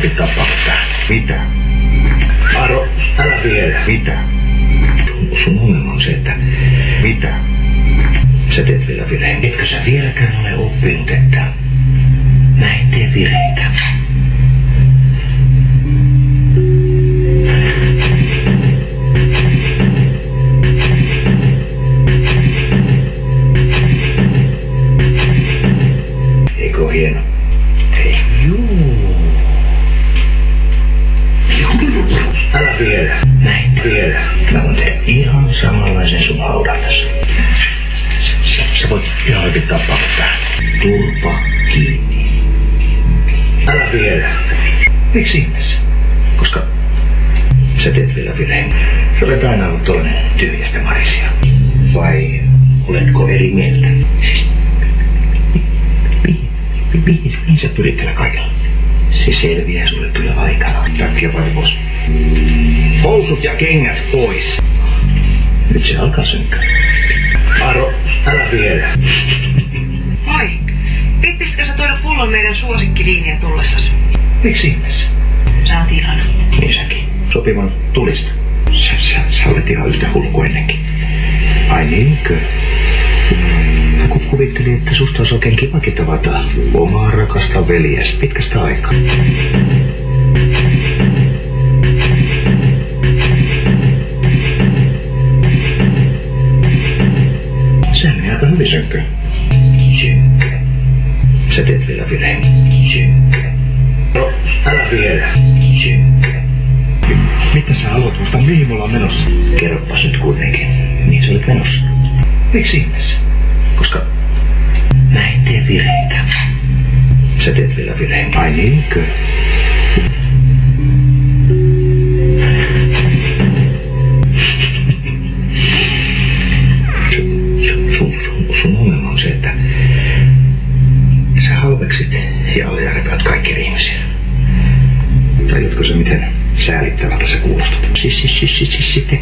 Pitää pakkaa. Mitä? Aro, älä vielä. Mitä? Sun ongelma on se, että... Mitä? Sä teet vielä virheen. Etkö sä vieläkään ole oppinut, että... Mä en tee virheitä. Eikö oo hieno? Ei. Juu. Älä vielä. Näin vielä. Mä voin tehdä ihan samanlaisen sun haudallasi. Sä voit ihan oikein tappaa tähän. Turpa kiinni. Älä vielä. Miksi ihmeessä? Koska sä teet vielä virheen. Sä olet aina ollut tollanen tyhjästä marisia. Vai oletko eri mieltä? Siis... Mihin sä pyrit tällä kaikella? Se selviää sulle kyllä aikanaan. Takkia vai pois. Housut ja kengät pois. Nyt se alkaa synkkää. Aro, älä vielä. Moi. Pittisitkö sä tuoda pullon meidän suosikkiviiniä tullessasi? Miksi ihmeessä? Sä oot ihana. Niin säkin. Sopivan tulista. Sä olet ihan yhtä hullu kuin ennenkin. Ai niinkö? Mä kuvittelin, että susta olisi oikein kivakin tavata omaa rakasta veljes pitkästä aikaa. Sehän meni aika hyvin, Synkkö. Synkkö. Sä teet vielä virheen. Synkkö. No, älä vielä. Synkkö. Mitä sä haluat musta? Mihin me ollaan menossa? Kerropas nyt kuitenkin. Mihin sä olet menossa? Miksi ihmeessä? Koska mä en tee virheitä. Sä teet vielä virheen. Ai niinkö? Sun ongelma on se, että sä halveksit ja alijärveät kaikkia ihmisiä. Tajutko se, miten säälittävältä sä kuulostat? Sitten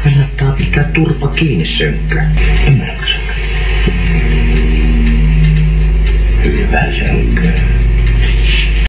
kannattaa pitää turpa kiinni, Synkkö.